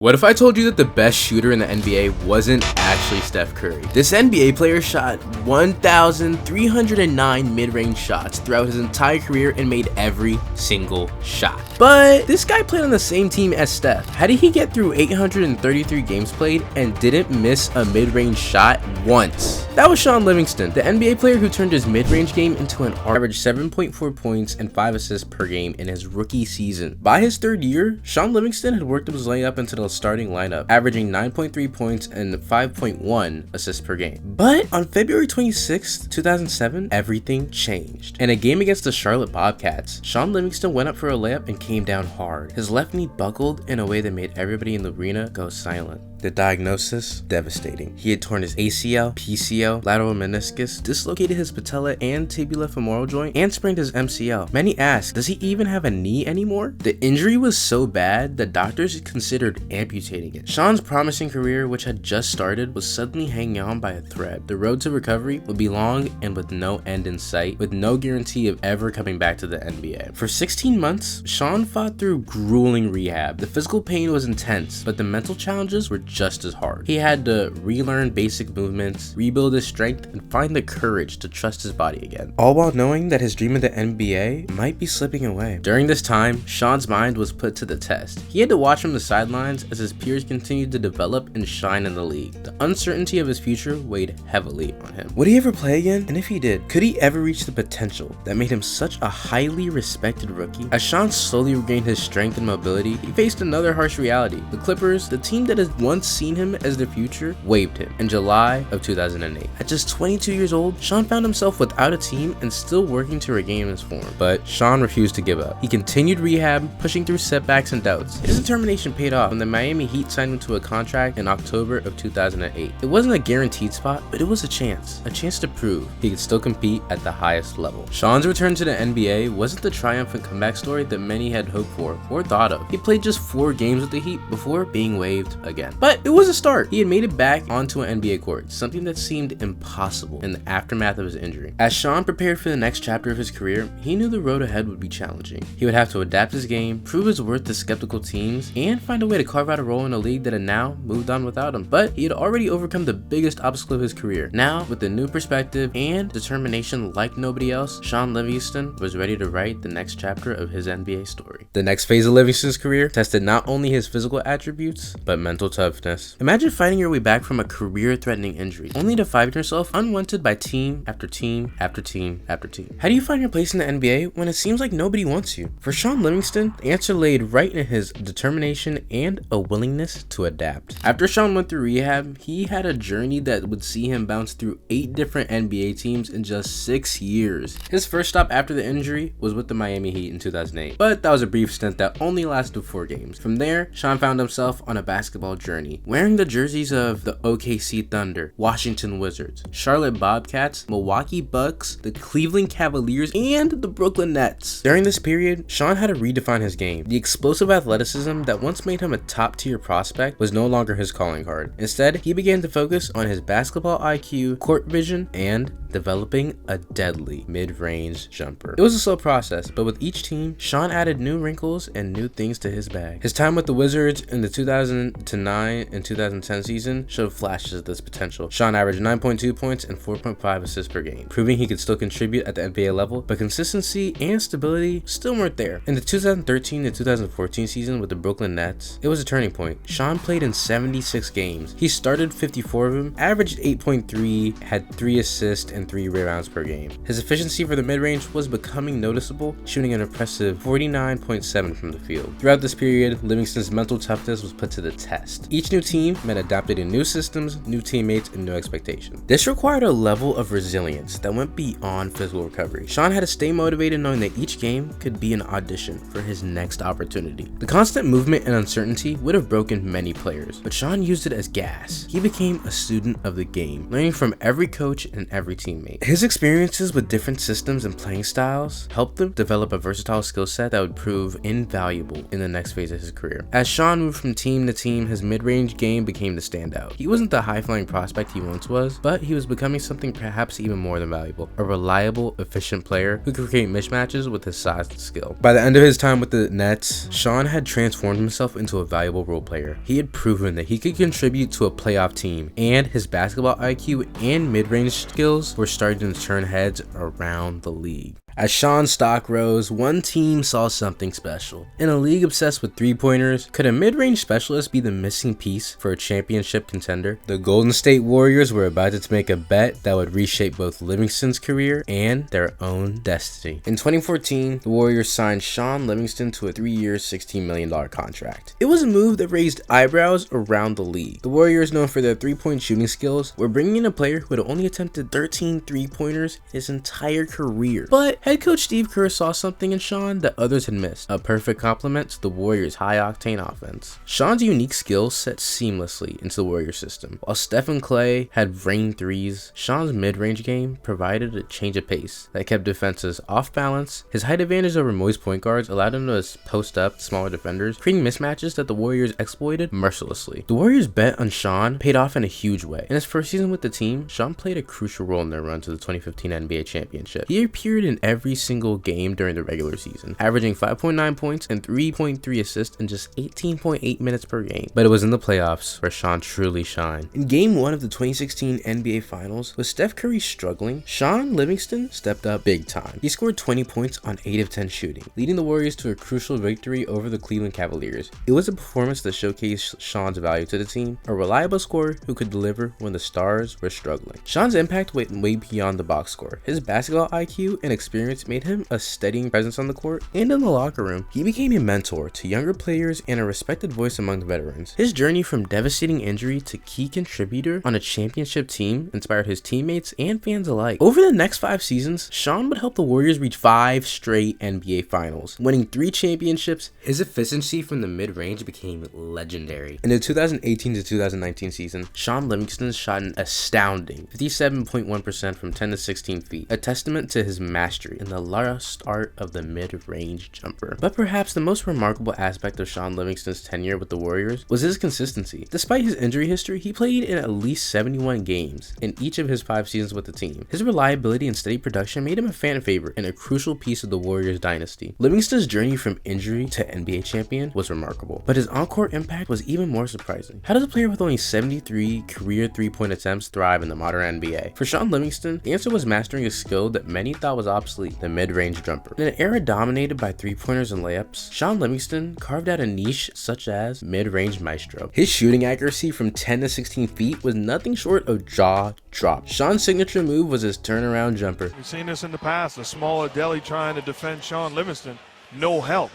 What if I told you that the best shooter in the NBA wasn't actually Steph Curry? This NBA player shot 1,309 mid-range shots throughout his entire career and made every single shot. But this guy played on the same team as Steph. How did he get through 833 games played and didn't miss a mid-range shot once? That was Shaun Livingston, the NBA player who turned his mid-range game into an average 7.4 points and 5 assists per game in his rookie season. By his third year, Shaun Livingston had worked up his way up into the starting lineup, averaging 9.3 points and 5.1 assists per game. But on February 26, 2007, everything changed. In a game against the Charlotte Bobcats, Shaun Livingston went up for a layup and came down hard. His left knee buckled in a way that made everybody in the arena go silent. The diagnosis? Devastating. He had torn his ACL, PCL, lateral meniscus, dislocated his patella and tibulofemoral joint, and sprained his MCL. Many asked, does he even have a knee anymore? The injury was so bad that doctors considered amputating it. Shaun's promising career, which had just started, was suddenly hanging on by a thread. The road to recovery would be long and with no end in sight, with no guarantee of ever coming back to the NBA. For 16 months, Shaun fought through grueling rehab. The physical pain was intense, but the mental challenges were just as hard. He had to relearn basic movements, rebuild his strength, and find the courage to trust his body again, all while knowing that his dream of the NBA might be slipping away. During this time, Shaun's mind was put to the test. He had to watch from the sidelines as his peers continued to develop and shine in the league. The uncertainty of his future weighed heavily on him. Would he ever play again? And if he did, could he ever reach the potential that made him such a highly respected rookie? As Shaun slowly regained his strength and mobility, he faced another harsh reality. The Clippers, the team that had once seen him as the future, waived him in July of 2008. At just 22 years old, Shaun found himself without a team and still working to regain his form. But Shaun refused to give up. He continued rehab, pushing through setbacks and doubts. His determination paid off when the Miami Heat signed him to a contract in October of 2008. It wasn't a guaranteed spot, but it was a chance to prove he could still compete at the highest level. Shaun's return to the NBA wasn't the triumphant comeback story that many had hoped for or thought of. He played just 4 games with the Heat before being waived again. But it was a start. He had made it back onto an NBA court, something that seemed impossible in the aftermath of his injury. As Shaun prepared for the next chapter of his career, he knew the road ahead would be challenging. He would have to adapt his game, prove his worth to skeptical teams, and find a way to carve out a role in a league that had now moved on without him. But he had already overcome the biggest obstacle of his career. Now, with a new perspective and determination like nobody else, Shaun Livingston was ready to write the next chapter of his NBA story. The next phase of Livingston's career tested not only his physical attributes, but mental toughness. Imagine fighting your way back from a career-threatening injury, only to find yourself unwanted by team after team after team after team. How do you find your place in the NBA when it seems like nobody wants you? For Shaun Livingston, the answer laid right in his determination and a willingness to adapt. After Shaun went through rehab, he had a journey that would see him bounce through 8 different NBA teams in just 6 years. His first stop after the injury was with the Miami Heat in 2008, but that was a brief stint that only lasted 4 games. From there, Shaun found himself on a basketball journey, wearing the jerseys of the OKC Thunder, Washington Wizards, Charlotte Bobcats, Milwaukee Bucks, the Cleveland Cavaliers, and the Brooklyn Nets. During this period, Shaun had to redefine his game. The explosive athleticism that once made him a top-tier prospect was no longer his calling card. Instead, he began to focus on his basketball IQ, court vision, and developing a deadly mid-range jumper. It was a slow process, but with each team, Shaun added new wrinkles and new things to his bag. His time with the Wizards in the 2009 and 2010 season showed flashes of this potential. Shaun averaged 9.2 points and 4.5 assists per game, proving he could still contribute at the NBA level, but consistency and stability still weren't there. In the 2013 to 2014 season with the Brooklyn Nets, it was a turning point. Shaun played in 76 games. He started 54 of them, averaged 8.3, had 3 assists and 3 rebounds per game. His efficiency for the mid-range was becoming noticeable, shooting an impressive 49.7 from the field. Throughout this period, Livingston's mental toughness was put to the test. Each new team meant adapting new systems, new teammates, and new expectations. This required a level of resilience that went beyond physical recovery. Shaun had to stay motivated knowing that each game could be an audition for his next opportunity. The constant movement and uncertainty would have broken many players, but Shaun used it as gas. He became a student of the game, learning from every coach and every team. teammate. His experiences with different systems and playing styles helped him develop a versatile skill set that would prove invaluable in the next phase of his career. As Shaun moved from team to team, his mid-range game became the standout. He wasn't the high-flying prospect he once was, but he was becoming something perhaps even more than valuable, a reliable, efficient player who could create mismatches with his size and skill. By the end of his time with the Nets, Shaun had transformed himself into a valuable role player. He had proven that he could contribute to a playoff team, and his basketball IQ and mid-range skills were starting to turn heads around the league. As Shaun's stock rose, one team saw something special. In a league obsessed with three-pointers, could a mid-range specialist be the missing piece for a championship contender? The Golden State Warriors were about to make a bet that would reshape both Livingston's career and their own destiny. In 2014, the Warriors signed Shaun Livingston to a 3-year, $16 million contract. It was a move that raised eyebrows around the league. The Warriors, known for their three-point shooting skills, were bringing in a player who had only attempted 13 three-pointers his entire career. But head coach Steve Kerr saw something in Shaun that others had missed, a perfect complement to the Warriors' high-octane offense. Shaun's unique skills set seamlessly into the Warriors system. While Steph and Clay had rain threes, Shaun's mid-range game provided a change of pace that kept defenses off balance. His height advantage over most point guards allowed him to post up smaller defenders, creating mismatches that the Warriors exploited mercilessly. The Warriors' bet on Shaun paid off in a huge way. In his first season with the team, Shaun played a crucial role in their run to the 2015 NBA championship. He appeared in every single game during the regular season, averaging 5.9 points and 3.3 assists in just 18.8 minutes per game. But it was in the playoffs where Shaun truly shined. In Game 1 of the 2016 NBA Finals, with Steph Curry struggling, Shaun Livingston stepped up big time. He scored 20 points on 8 of 10 shooting, leading the Warriors to a crucial victory over the Cleveland Cavaliers. It was a performance that showcased Shaun's value to the team, a reliable scorer who could deliver when the stars were struggling. Shaun's impact went way beyond the box score. His basketball IQ and experience made him a steadying presence on the court and in the locker room. He became a mentor to younger players and a respected voice among the veterans. His journey from devastating injury to key contributor on a championship team inspired his teammates and fans alike. Over the next 5 seasons, Shaun would help the Warriors reach 5 straight NBA Finals, winning 3 championships. His efficiency from the mid-range became legendary. In the 2018 to 2019 season, Shaun Livingston shot an astounding 57.1% from 10 to 16 feet, a testament to his mastery in the lost art of the mid-range jumper. But perhaps the most remarkable aspect of Shaun Livingston's tenure with the Warriors was his consistency. Despite his injury history, he played in at least 71 games in each of his 5 seasons with the team. His reliability and steady production made him a fan favorite and a crucial piece of the Warriors dynasty. Livingston's journey from injury to NBA champion was remarkable, but his on-court impact was even more surprising. How does a player with only 73 career three-point attempts thrive in the modern NBA? For Shaun Livingston, the answer was mastering a skill that many thought was obsolete, the mid-range jumper. In an era dominated by three-pointers and layups, Shaun Livingston carved out a niche such as mid-range maestro. His shooting accuracy from 10 to 16 feet was nothing short of jaw-drop. Shaun's signature move was his turnaround jumper. We've seen this in the past, a smaller Delhi trying to defend Shaun Livingston, no help.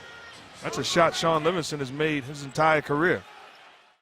That's a shot Shaun Livingston has made his entire career.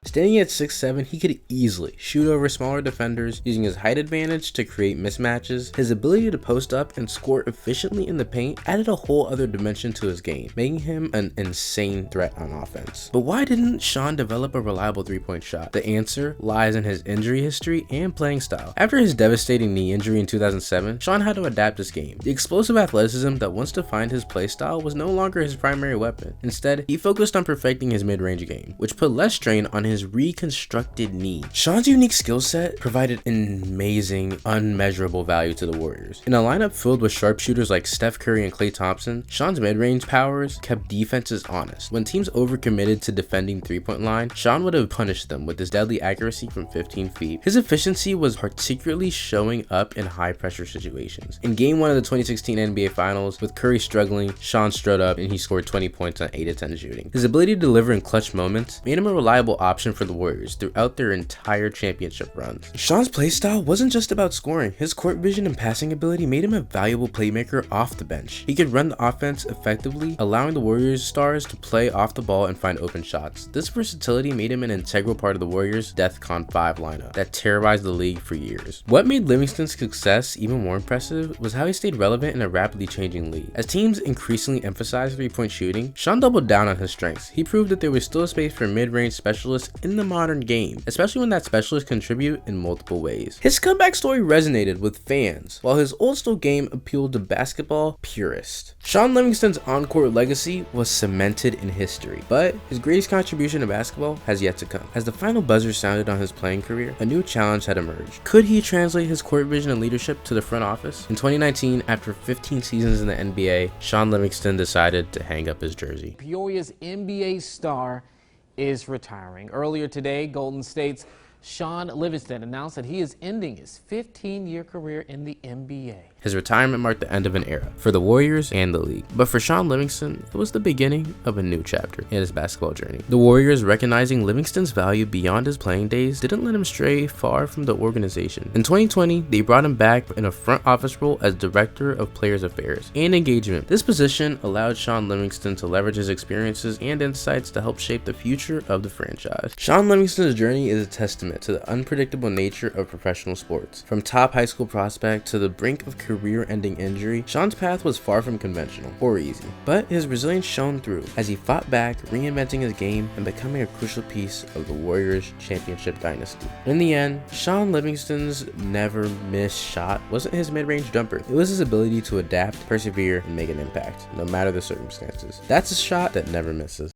Standing at 6'7", he could easily shoot over smaller defenders, using his height advantage to create mismatches. His ability to post up and score efficiently in the paint added a whole other dimension to his game, making him an insane threat on offense. But why didn't Shaun develop a reliable three-point shot? The answer lies in his injury history and playing style. After his devastating knee injury in 2007, Shaun had to adapt his game. The explosive athleticism that once defined his play style was no longer his primary weapon. Instead, he focused on perfecting his mid-range game, which put less strain on his reconstructed knee. Shaun's unique skill set provided an amazing, unmeasurable value to the Warriors. In a lineup filled with sharpshooters like Steph Curry and Klay Thompson, Shaun's mid-range powers kept defenses honest. When teams overcommitted to defending three-point line, Shaun would have punished them with his deadly accuracy from 15 feet. His efficiency was particularly showing up in high-pressure situations. In Game 1 of the 2016 NBA Finals, with Curry struggling, Shaun strode up and he scored 20 points on 8 of 10 shooting. His ability to deliver in clutch moments made him a reliable option for the Warriors throughout their entire championship runs. Shaun's playstyle wasn't just about scoring. His court vision and passing ability made him a valuable playmaker off the bench. He could run the offense effectively, allowing the Warriors stars to play off the ball and find open shots. This versatility made him an integral part of the Warriors' DEFCON 5 lineup that terrorized the league for years. What made Livingston's success even more impressive was how he stayed relevant in a rapidly changing league. As teams increasingly emphasized three-point shooting, Shaun doubled down on his strengths. He proved that there was still a space for mid-range specialists in the modern game, especially when that specialists contribute in multiple ways. His comeback story resonated with fans, while his old school game appealed to basketball purists. Shaun Livingston's on-court legacy was cemented in history, but his greatest contribution to basketball has yet to come. As the final buzzer sounded on his playing career, a new challenge had emerged. Could he translate his court vision and leadership to the front office? In 2019, after 15 seasons in the NBA, Shaun Livingston decided to hang up his jersey. Peoria's NBA star is retiring. Earlier today, Golden State's Shaun Livingston announced that he is ending his 15-year career in the NBA. His retirement marked the end of an era for the Warriors and the league. But for Shaun Livingston, it was the beginning of a new chapter in his basketball journey. The Warriors, recognizing Livingston's value beyond his playing days, didn't let him stray far from the organization. In 2020, they brought him back in a front office role as Director of Players Affairs and Engagement. This position allowed Shaun Livingston to leverage his experiences and insights to help shape the future of the franchise. Shaun Livingston's journey is a testament to the unpredictable nature of professional sports. From top high school prospect to the brink of career-ending injury, Shaun's path was far from conventional or easy, but his resilience shone through as he fought back, reinventing his game and becoming a crucial piece of the Warriors' championship dynasty. In the end, Shaun Livingston's never missed shot wasn't his mid-range jumper. It was his ability to adapt, persevere, and make an impact, no matter the circumstances. That's a shot that never misses.